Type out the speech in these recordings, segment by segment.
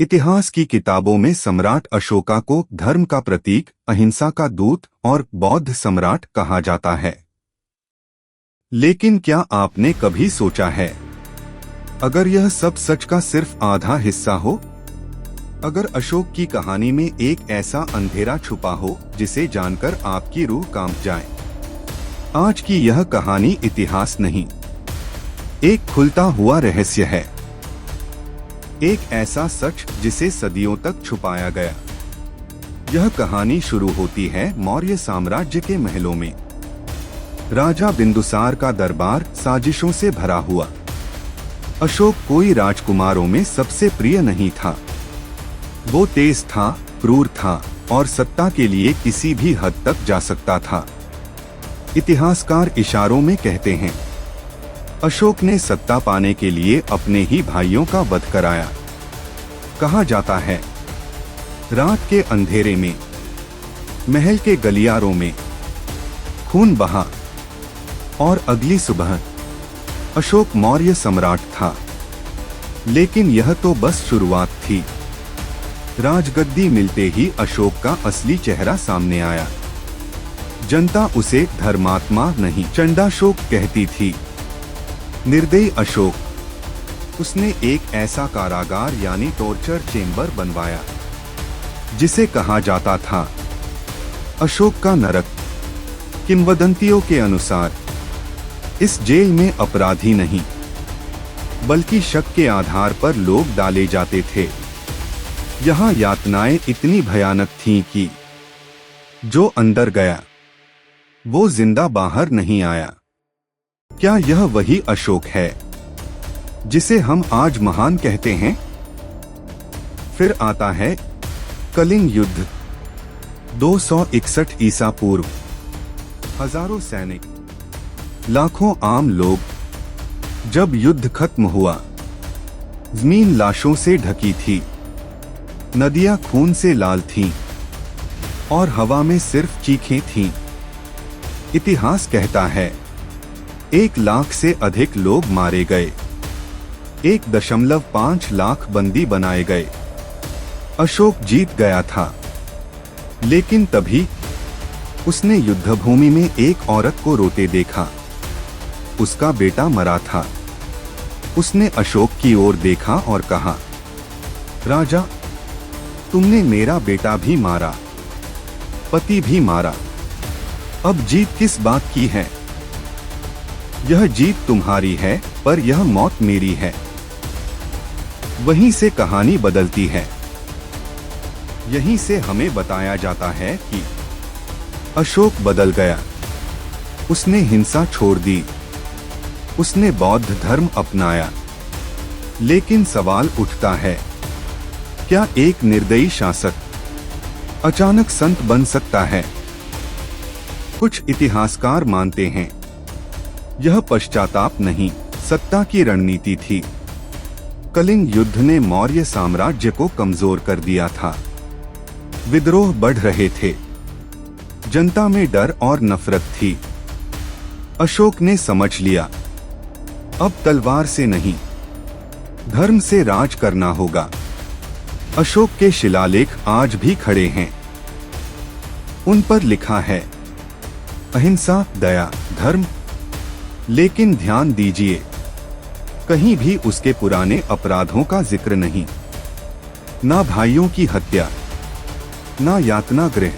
इतिहास की किताबों में सम्राट अशोका को धर्म का प्रतीक, अहिंसा का दूत और बौद्ध सम्राट कहा जाता है। लेकिन क्या आपने कभी सोचा है, अगर यह सब सच का सिर्फ आधा हिस्सा हो? अगर अशोक की कहानी में एक ऐसा अंधेरा छुपा हो जिसे जानकर आपकी रूह कांप जाए। आज की यह कहानी इतिहास नहीं, एक खुलता हुआ रहस्य है। एक ऐसा सच जिसे सदियों तक छुपाया गया। यह कहानी शुरू होती है मौर्य साम्राज्य के महलों में। राजा बिंदुसार का दरबार साजिशों से भरा हुआ। अशोक कोई राजकुमारों में सबसे प्रिय नहीं था। वो तेज था, क्रूर था और सत्ता के लिए किसी भी हद तक जा सकता था। इतिहासकार इशारों में कहते हैं, अशोक ने सत्ता पाने के लिए अपने ही भाइयों का वध कराया। कहा जाता है, रात के अंधेरे में, महल के गलियारों में खून बहा और अगली सुबह अशोक मौर्य सम्राट था। लेकिन यह तो बस शुरुआत थी। राजगद्दी मिलते ही अशोक का असली चेहरा सामने आया। जनता उसे धर्मात्मा नहीं, चंडाशोक कहती थी। निर्दयी अशोक, उसने एक ऐसा कारागार यानी टॉर्चर चेंबर बनवाया जिसे कहा जाता था अशोक का नरक। किंवदंतियों के अनुसार इस जेल में अपराधी नहीं बल्कि शक के आधार पर लोग डाले जाते थे। यहाँ यातनाएं इतनी भयानक थीं कि जो अंदर गया वो जिंदा बाहर नहीं आया। क्या यह वही अशोक है जिसे हम आज महान कहते हैं? फिर आता है कलिंग युद्ध, 261 ईसा पूर्व। हजारों सैनिक, लाखों आम लोग। जब युद्ध खत्म हुआ, जमीन लाशों से ढकी थी, नदियां खून से लाल थीं और हवा में सिर्फ चीखें थीं। इतिहास कहता है 1 लाख से अधिक लोग मारे गए, 1.5 लाख बंदी बनाए गए। अशोक जीत गया था, लेकिन तभी उसने युद्धभूमि में एक औरत को रोते देखा। उसका बेटा मरा था। उसने अशोक की ओर देखा और कहा, राजा, तुमने मेरा बेटा भी मारा, पति भी मारा। अब जीत किस बात की है? यह जीत तुम्हारी है, पर यह मौत मेरी है। वहीं से कहानी बदलती है। यहीं से हमें बताया जाता है कि अशोक बदल गया। उसने हिंसा छोड़ दी, उसने बौद्ध धर्म अपनाया। लेकिन सवाल उठता है, क्या एक निर्दयी शासक अचानक संत बन सकता है? कुछ इतिहासकार मानते हैं यह पश्चाताप नहीं, सत्ता की रणनीति थी। कलिंग युद्ध ने मौर्य साम्राज्य को कमजोर कर दिया था। विद्रोह बढ़ रहे थे, जनता में डर और नफरत थी। अशोक ने समझ लिया, अब तलवार से नहीं, धर्म से राज करना होगा। अशोक के शिलालेख आज भी खड़े हैं। उन पर लिखा है अहिंसा, दया, धर्म। लेकिन ध्यान दीजिए, कहीं भी उसके पुराने अपराधों का जिक्र नहीं। ना भाइयों की हत्या, ना यातना गृह,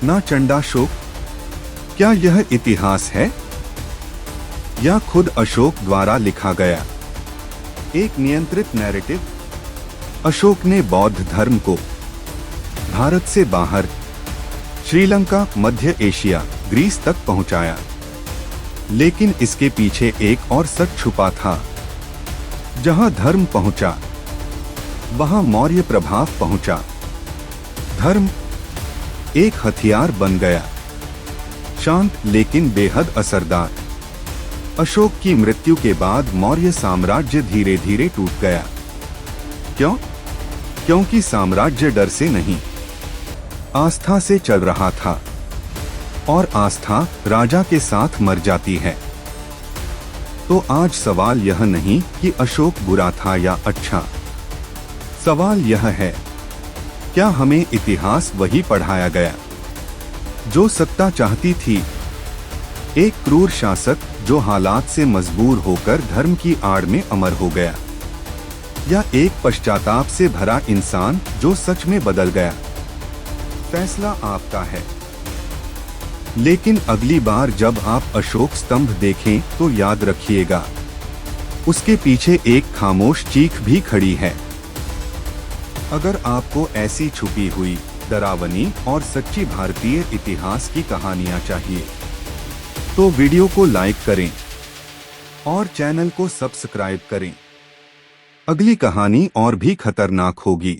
ना चंडाशोक। क्या यह इतिहास है या खुद अशोक द्वारा लिखा गया एक नियंत्रित नैरेटिव? अशोक ने बौद्ध धर्म को भारत से बाहर, श्रीलंका, मध्य एशिया, ग्रीस तक पहुंचाया। लेकिन इसके पीछे एक और सच छुपा था। जहां धर्म पहुंचा, वहां मौर्य प्रभाव पहुंचा। धर्म एक हथियार बन गया, शांत लेकिन बेहद असरदार। अशोक की मृत्यु के बाद मौर्य साम्राज्य धीरे धीरे टूट गया। क्यों? क्योंकि साम्राज्य डर से नहीं, आस्था से चल रहा था। और आस्था राजा के साथ मर जाती है। तो आज सवाल यह नहीं कि अशोक बुरा था या अच्छा। सवाल यह है, क्या हमें इतिहास वही पढ़ाया गया जो सत्ता चाहती थी? एक क्रूर शासक जो हालात से मजबूर होकर धर्म की आड़ में अमर हो गया, या एक पश्चाताप से भरा इंसान जो सच में बदल गया? फैसला आपका है। लेकिन अगली बार जब आप अशोक स्तंभ देखें तो याद रखिएगा, उसके पीछे एक खामोश चीख भी खड़ी है। अगर आपको ऐसी छुपी हुई, डरावनी और सच्ची भारतीय इतिहास की कहानियां चाहिए तो वीडियो को लाइक करें और चैनल को सब्सक्राइब करें। अगली कहानी और भी खतरनाक होगी।